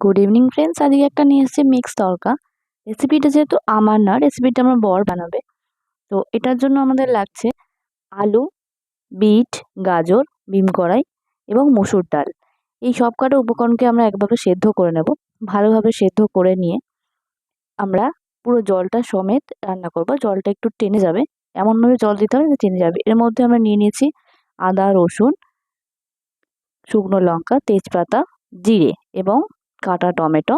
Good evening friends, আজকে একটা নিয়ে এসেছি মিক্স তড়কা। রেসিপিটা যেহেতু আমার না, রেসিপিটা আমার বর বানাবে। তো এটার জন্য আমাদের লাগছে আলু, বিট, গাজর, বিম কড়াই এবং মসুর ডাল। এই সব কটা উপকরণকে আমরা একভাবে সেদ্ধ করে নেব। ভালোভাবে সেদ্ধ করে নিয়ে আমরা পুরো জলটা সমেত রান্না করব। জলটা একটু টেনে যাবে, এমনভাবে জল দিতে হবে যে টেনে যাবে। এর মধ্যে আমরা নিয়ে নিয়েছি আদা, রসুন, শুকনো লঙ্কা, তেজপাতা, জিরে এবং কাটা টমেটো।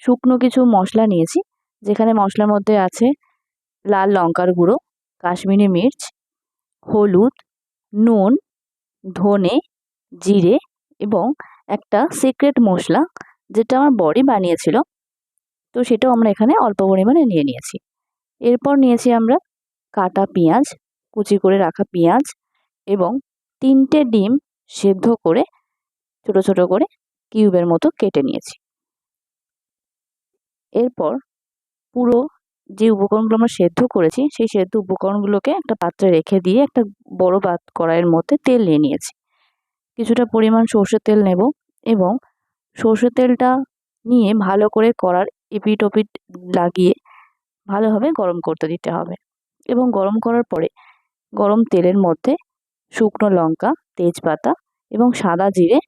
শুকনো কিছু মশলা নিয়েছি, যেখানে মশলার মধ্যে আছে লাল লঙ্কার গুঁড়ো, কাশ্মীরি মির্চ, হলুদ, নুন, ধনে, জিরে এবং একটা সিক্রেট মশলা যেটা আমার বরই বানিয়েছিল। তো সেটাও আমরা এখানে অল্প পরিমাণে নিয়ে নিয়েছি। এরপর নিয়েছি আমরা কাটা পেঁয়াজ, কুচি করে রাখা পেঁয়াজ এবং 3টে ডিম সেদ্ধ করে ছোট ছোট করে কিউবের মতো কেটে নিয়েছি। এরপর পুরো যে উপকরণগুলো আমরা সেদ্ধ করেছি সেই সেদ্ধ উপকরণগুলোকে একটা পাত্রে রেখে দিয়ে একটা বড় কড়াইয়ের মধ্যে তেল নিয়ে নিয়েছি। কিছুটা পরিমাণ সর্ষের তেল নেব এবং সর্ষের তেলটা নিয়ে ভালো করে কড়ার এপিট ওপিট লাগিয়ে ভালোভাবে গরম করতে দিতে হবে। এবং গরম করার পরে গরম তেলের মধ্যে শুকনো লঙ্কা, তেজপাতা এবং সাদা জিরে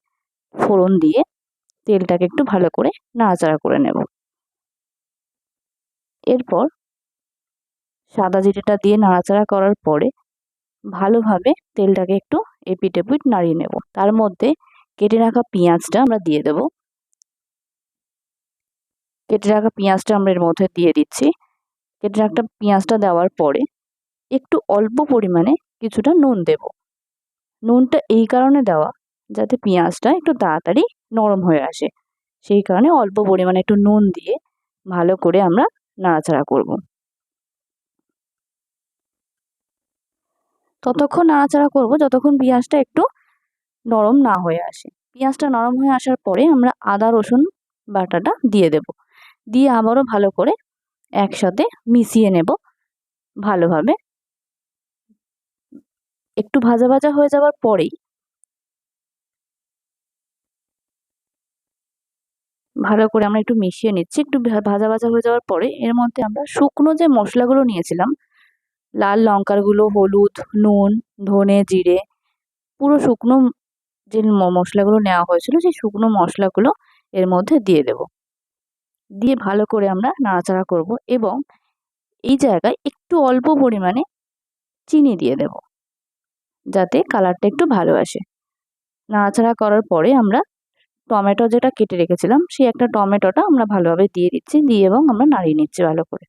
ফোড়ন দিয়ে তেলটাকে একটু ভালো করে নাড়াচাড়া করে নেব। এরপর সাদা জিরেটা দিয়ে নাড়াচাড়া করার পরে ভালোভাবে তেলটাকে একটু এপিট এপিট নাড়িয়ে নেব। তার মধ্যে কেটে রাখা পেঁয়াজটা আমরা দিয়ে দেব। কেটে রাখা পেঁয়াজটা আমরা এর মধ্যে দিয়ে দিচ্ছি। কেটে রাখা পেঁয়াজটা দেওয়ার পরে একটু অল্প পরিমাণে কিছুটা নুন দেব। নুনটা এই কারণে দেওয়া যাতে পেঁয়াজটা একটু তাড়াতাড়ি নরম হয়ে আসে, সেই কারণে অল্প পরিমাণে একটু নুন দিয়ে ভালো করে আমরা নাড়াচাড়া করব। ততক্ষণ নাড়াচাড়া করব যতক্ষণ পেঁয়াজটা একটু নরম না হয়ে আসে। পেঁয়াজটা নরম হয়ে আসার পরে আমরা আদা রসুন বাটাটা দিয়ে দেব। দিয়ে আবারও ভালো করে একসাথে মিশিয়ে নেব ভালোভাবে। একটু ভাজা ভাজা হয়ে যাওয়ার পরেই ভালো করে আমরা একটু মিশিয়ে নিচ্ছি। একটু ভাজা ভাজা হয়ে যাওয়ার পরে এর মধ্যে আমরা শুকনো যে মশলাগুলো নিয়েছিলাম, লাল লঙ্কার গুঁড়ো, হলুদ, নুন, ধনে, জিরে, পুরো শুকনো যে মশলাগুলো নেওয়া হয়েছিল সেই শুকনো মশলাগুলো এর মধ্যে দিয়ে দেব। দিয়ে ভালো করে আমরা নাড়াচাড়া করব এবং এই জায়গায় একটু অল্প পরিমাণে চিনি দিয়ে দেব যাতে কালারটা একটু ভালো আসে। নাড়াচাড়া করার পরে আমরা টমেটো যেটা কেটে রেখেছিলাম সেই একটা টমেটোটা আমরা ভালোভাবে দিয়ে দিচ্ছি, দিয়ে এবং আমরা নাড়িয়ে নিচ্ছি ভালো করে।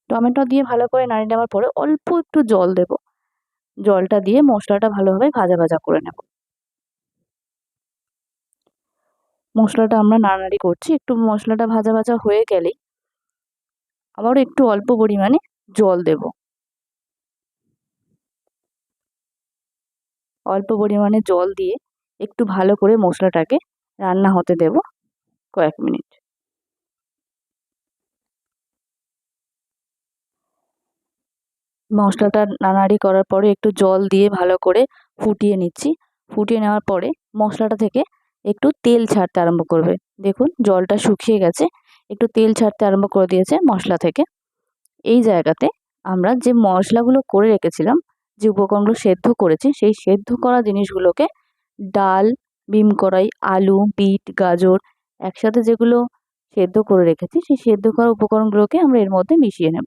টমেটো দিয়ে ভালো করে নাড়িয়ে নেওয়ার পরে অল্প একটু জল দেব। জলটা দিয়ে মশলাটা ভালোভাবে ভাজা ভাজা করে নেব। মশলাটা আমরা নাড়ানাড়ি করছি। একটু মশলাটা ভাজা ভাজা হয়ে গেলেই আবারও একটু অল্প পরিমাণে জল দেব। অল্প পরিমাণে জল দিয়ে একটু ভালো করে মশলাটাকে রান্না হতে দেব কয়েক মিনিট। মশলাটা নাড়ানাড়ি করার পরে একটু জল দিয়ে ভালো করে ফুটিয়ে নিচ্ছি। ফুটিয়ে নেওয়ার পরে মশলাটা থেকে একটু তেল ছাড়তে আরম্ভ করবে। দেখুন জলটা শুকিয়ে গেছে, একটু তেল ছাড়তে আরম্ভ করে দিয়েছে মশলা থেকে। এই জায়গাতে আমরা যে মশলাগুলো করে রেখেছিলাম, যে উপকরণগুলো সেদ্ধ করেছি সেই সেদ্ধ করা জিনিসগুলোকে ডাল, বিম কড়াই, আলু, বিট, গাজর একসাথে যেগুলো সেদ্ধ করে রেখেছি সেই সেদ্ধ করা উপকরণগুলোকে আমরা এর মধ্যে মিশিয়ে নেব।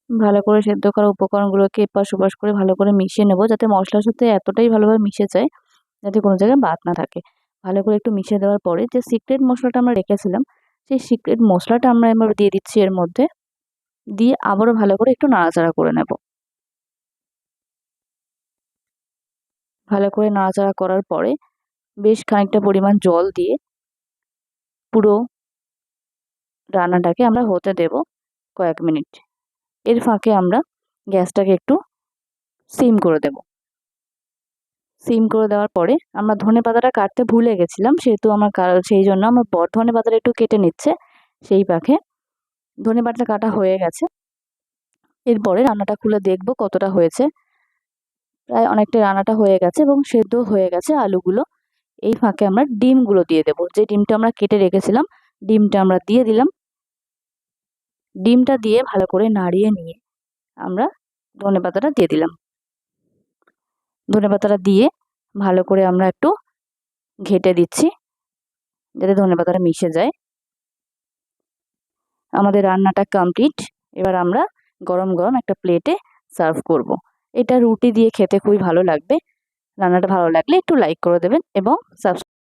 ভালো করে সেদ্ধ করা উপকরণগুলোকে এপাশ ওপাশ করে ভালো করে মিশিয়ে নেব যাতে মশলার সাথে এতটাই ভালোভাবে মিশে যায় যাতে কোনো জায়গায় বাদ না থাকে। ভালো করে একটু মিশিয়ে দেওয়ার পরে যে সিক্রেট মশলাটা আমরা রেখেছিলাম সেই সিক্রেট মশলাটা আমরা এবার দিয়ে দিচ্ছি এর মধ্যে। দিয়ে আবারও ভালো করে একটু নাড়াচাড়া করে নেব। ভালো করে নাড়াচাড়া করার পরে বেশ খানিকটা পরিমাণ জল দিয়ে পুরো রান্নাটাকে আমরা হতে দেব কয়েক মিনিট। এর ফাঁকে আমরা গ্যাসটাকে একটু সিম করে দেব। সিম করে দেওয়ার পরে আমরা ধনেপাতাটা কাটতে ভুলে গেছিলাম, সেহেতু আমার সেই জন্য আমার বর ধনেপাতাটা একটু কেটে নিচ্ছে। সেই পাখে ধনেপাতাটা কাটা হয়ে গেছে। এরপরে রান্নাটা খুলে দেখব কতটা হয়েছে। প্রায় অনেকটা রান্নাটা হয়ে গেছে এবং সেদ্ধ হয়ে গেছে আলুগুলো। এই ফাঁকে আমরা ডিমগুলো দিয়ে দেবো। যে ডিমটা আমরা কেটে রেখেছিলাম ডিমটা আমরা দিয়ে দিলাম। ডিমটা দিয়ে ভালো করে নাড়িয়ে নিয়ে আমরা ধনেপাতাটা দিয়ে দিলাম। ধনেপাতাটা দিয়ে ভালো করে আমরা একটু ঘেঁটে দিচ্ছি যাতে ধনেপাতাটা মিশে যায়। আমাদের রান্নাটা কমপ্লিট। এবার আমরা গরম গরম একটা প্লেটে সার্ভ করব। এটা রুটি দিয়ে খেতে খুবই ভালো লাগবে। রান্নাটা ভালো লাগলে একটু লাইক করে দেবেন এবং সাবস্ক্রাইব